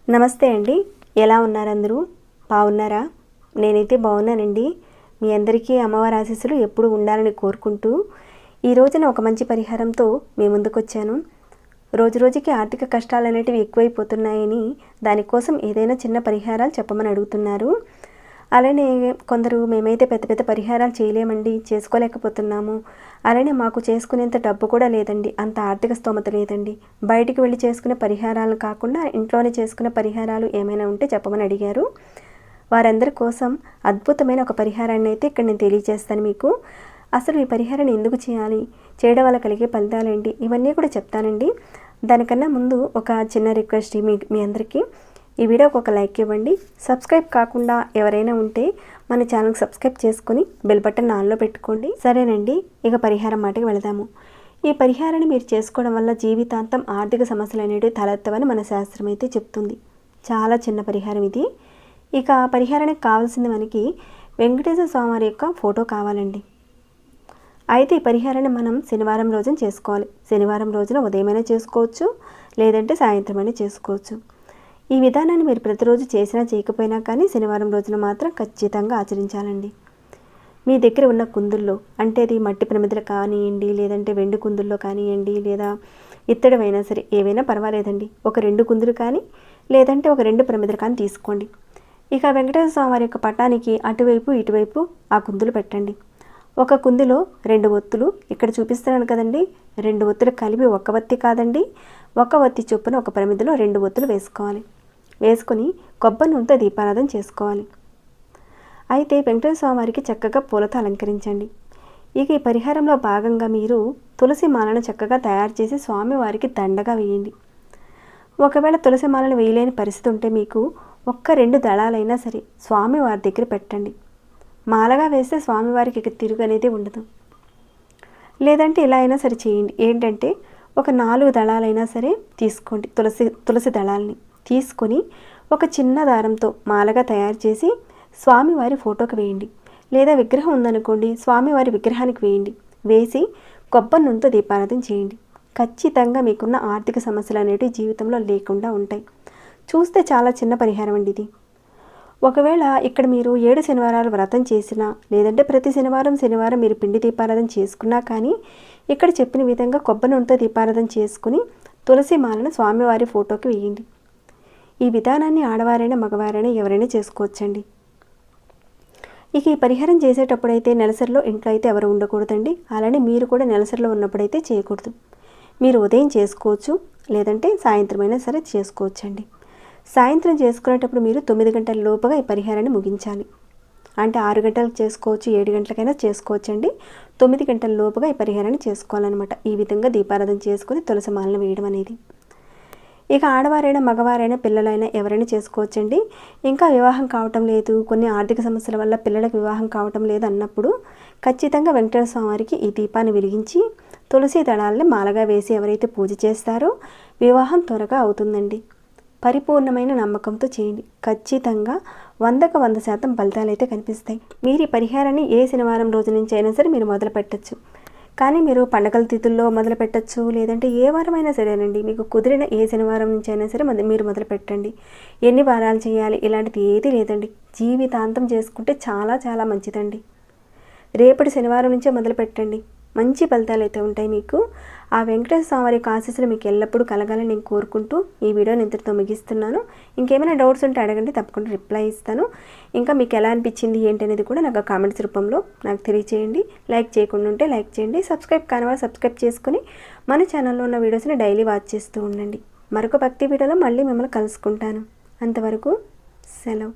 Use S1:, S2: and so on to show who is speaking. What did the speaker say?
S1: నమస్తే అండి, ఎలా ఉన్నారు అందరూ? బాగున్నారా? నేనైతే బాగున్నానండి. మీ అందరికీ అమ్మవారి ఆశీస్సులు ఎప్పుడూ ఉండాలని కోరుకుంటూ ఈ రోజున ఒక మంచి పరిహారంతో మీ ముందుకు వచ్చాను. రోజురోజుకి ఆర్థిక కష్టాలు అనేటివి ఎక్కువైపోతున్నాయని దానికోసం ఏదైనా చిన్న పరిహారాలు చెప్పమని అడుగుతున్నారు. అలానే కొందరు మేమైతే పెద్ద పెద్ద పరిహారాలు చేయలేమండి, చేసుకోలేకపోతున్నాము, అలానే మాకు చేసుకునేంత డబ్బు కూడా లేదండి, అంత ఆర్థిక స్తోమత లేదండి, బయటికి వెళ్ళి చేసుకునే పరిహారాలు కాకుండా ఇంట్లోనే చేసుకునే పరిహారాలు ఏమైనా ఉంటే చెప్పమని అడిగారు. వారందరి కోసం అద్భుతమైన ఒక పరిహారాన్ని అయితే ఇక్కడ నేను తెలియజేస్తాను మీకు. అసలు ఈ పరిహారాన్ని ఎందుకు చేయాలి, చేయడం వల్ల కలిగే ఫలితాలేంటి, ఇవన్నీ కూడా చెప్తానండి. దానికన్నా ముందు ఒక చిన్న రిక్వెస్ట్ మీ అందరికీ, ఈ వీడియోకి ఒక లైక్ ఇవ్వండి. సబ్స్క్రైబ్ కాకుండా ఎవరైనా ఉంటే మన ఛానల్కి సబ్స్క్రైబ్ చేసుకొని బెల్ బటన్ ఆన్లో పెట్టుకోండి. సరేనండి, ఇక పరిహారం మాటకి వెళదాము. ఈ పరిహారాన్ని మీరు చేసుకోవడం వల్ల జీవితాంతం ఆర్థిక సమస్యలు అనేవి తలెత్తవని మన శాస్త్రం అయితే చెప్తుంది. చాలా చిన్న పరిహారం ఇది. ఇక పరిహారానికి కావాల్సింది మనకి వెంకటేశ్వర స్వామి యొక్క ఫోటో కావాలండి. అయితే ఈ పరిహారాన్ని మనం శనివారం రోజున చేసుకోవాలి. శనివారం రోజున ఉదయమైనా చేసుకోవచ్చు, లేదంటే సాయంత్రమైనా చేసుకోవచ్చు. ఈ విధానాన్ని మీరు ప్రతిరోజు చేసినా చేయకపోయినా కానీ శనివారం రోజున మాత్రం ఖచ్చితంగా ఆచరించాలండి. మీ దగ్గర ఉన్న కుందుల్లో, అంటే అది మట్టి ప్రమిదలు కానివ్వండి, లేదంటే వెండి కుందుల్లో కానివ్వండి, లేదా ఇత్తడివైనా సరే ఏవైనా పర్వాలేదండి, ఒక 2 కుందులు కానీ లేదంటే ఒక 2 ప్రమిదలు కానీ తీసుకోండి. ఇక వెంకటేశ్వర స్వామి వారి యొక్క పటానికి అటువైపు ఇటువైపు ఆ కుందులు పెట్టండి. ఒక కుందిలో 2 ఒత్తులు, ఇక్కడ చూపిస్తున్నాను కదండి, 2 ఒత్తులు కలిపి ఒక ఒత్తి కాదండి, ఒక ఒత్తి చొప్పున ఒక ప్రమిదలో 2 ఒత్తులు వేసుకోవాలి. వేసుకొని కొబ్బరి నూనెతో దీపారాధన చేసుకోవాలి. అయితే వెంకటేశ్వర స్వామి వారికి చక్కగా పూలతో అలంకరించండి. ఇక ఈ పరిహారంలో భాగంగా మీరు తులసి మాలను చక్కగా తయారు చేసి స్వామివారికి దండగా వేయండి. ఒకవేళ తులసి మాలను వేయలేని పరిస్థితి ఉంటే మీకు ఒక్క 2 దళాలైనా సరే స్వామివారి దగ్గర పెట్టండి. మాలగా వేస్తే స్వామివారికి ఇక తిరుగు అనేది ఉండదు. లేదంటే ఇలా అయినా సరే చేయండి. ఏంటంటే ఒక 4 దళాలైనా సరే తీసుకోండి. తులసి దళాలని తీసుకొని ఒక చిన్న దారంతో మాలగా తయారు చేసి స్వామివారి ఫోటోకి వేయండి. లేదా విగ్రహం ఉందనుకోండి, స్వామివారి విగ్రహానికి వేయండి. వేసి కొబ్బరి నూనెతో దీపారాధన చేయండి. ఖచ్చితంగా మీకున్న ఆర్థిక సమస్యలు అనేవి జీవితంలో లేకుండా ఉంటాయి. చూస్తే చాలా చిన్న పరిహారం అండి ఇది. ఒకవేళ ఇక్కడ మీరు 7 శనివారాలు వ్రతం చేసినా, లేదంటే ప్రతి శనివారం మీరు పిండి దీపారాధన చేసుకున్నా కానీ ఇక్కడ చెప్పిన విధంగా కొబ్బరి నూనెతో దీపారాధన చేసుకుని తులసి మాలను స్వామివారి ఫోటోకి వేయండి. ఈ విధానాన్ని ఆడవారైనా మగవారైనా ఎవరైనా చేసుకోవచ్చండి. ఇక ఈ పరిహారం చేసేటప్పుడైతే నెలసరిలో ఇంట్లో అయితే ఎవరు ఉండకూడదండి. అలానే మీరు కూడా నెలసరిలో ఉన్నప్పుడైతే చేయకూడదు. మీరు ఉదయం చేసుకోవచ్చు, లేదంటే సాయంత్రమైనా సరే చేసుకోవచ్చండి. సాయంత్రం చేసుకునేటప్పుడు మీరు 9 గంటల లోపుగా ఈ పరిహారాన్ని ముగించాలి. అంటే 6 గంటలకు చేసుకోవచ్చు, 7 గంటలకైనా చేసుకోవచ్చండి. 9 గంటల లోపుగా ఈ పరిహారాన్ని చేసుకోవాలన్నమాట. ఈ విధంగా దీపారాధన చేసుకుని తులసి మాలను వేయడం అనేది. ఇక ఆడవారైనా మగవారైనా పిల్లలైనా ఎవరైనా చేసుకోవచ్చండి. ఇంకా వివాహం కావటం లేదు, కొన్ని ఆర్థిక సమస్యల వల్ల పిల్లలకు వివాహం కావటం లేదు అన్నప్పుడు ఖచ్చితంగా వెంకటేశ్వర స్వామి వారికి ఈ దీపాన్ని వెలిగించి తులసి దళాలని మాలగా వేసి ఎవరైతే పూజ చేస్తారో వివాహం త్వరగా అవుతుందండి. పరిపూర్ణమైన నమ్మకంతో చేయండి. ఖచ్చితంగా 100కు 100% ఫలితాలు అయితే కనిపిస్తాయి. మీరు ఈ పరిహారాన్ని ఏ శనివారం రోజు నుంచి అయినా సరే మీరు మొదలు పెట్టచ్చు. కానీ మీరు పండగల తిథుల్లో మొదలు పెట్టచ్చు, లేదంటే ఏ వారమైనా సరేనండి, మీకు కుదిరిన ఏ శనివారం నుంచి అయినా సరే మీరు మొదలు పెట్టండి. ఎన్ని వారాలు చేయాలి ఇలాంటిది ఏది లేదండి. జీవితాంతం చేసుకుంటే చాలా చాలా మంచిదండి. రేపటి శనివారం నుంచే మొదలు పెట్టండి, మంచి ఫలితాలు అయితే ఉంటాయి మీకు. ఆ వెంకటేశ్వర స్వామి వారి యొక్క ఆశీస్సులు మీకు ఎల్లప్పుడూ కలగాలని నేను కోరుకుంటూ ఈ వీడియోని ఇంతటితో ముగిస్తున్నాను. ఇంకేమైనా డౌట్స్ ఉంటే అడగండి, తప్పకుండా రిప్లై ఇస్తాను. ఇంకా మీకు ఎలా అనిపించింది ఏంటి అనేది కూడా నాకు కామెంట్స్ రూపంలో నాకు తెలియచేయండి. లైక్ చేయకుండా ఉంటే లైక్ చేయండి. సబ్స్క్రైబ్ కాని వాళ్ళు సబ్స్క్రైబ్ చేసుకుని మన ఛానల్లో ఉన్న వీడియోస్ని డైలీ వాచ్ చేస్తూ ఉండండి. మరొక భక్తి వీడియోలో మళ్ళీ మిమ్మల్ని కలుసుకుంటాను. అంతవరకు సెలవు.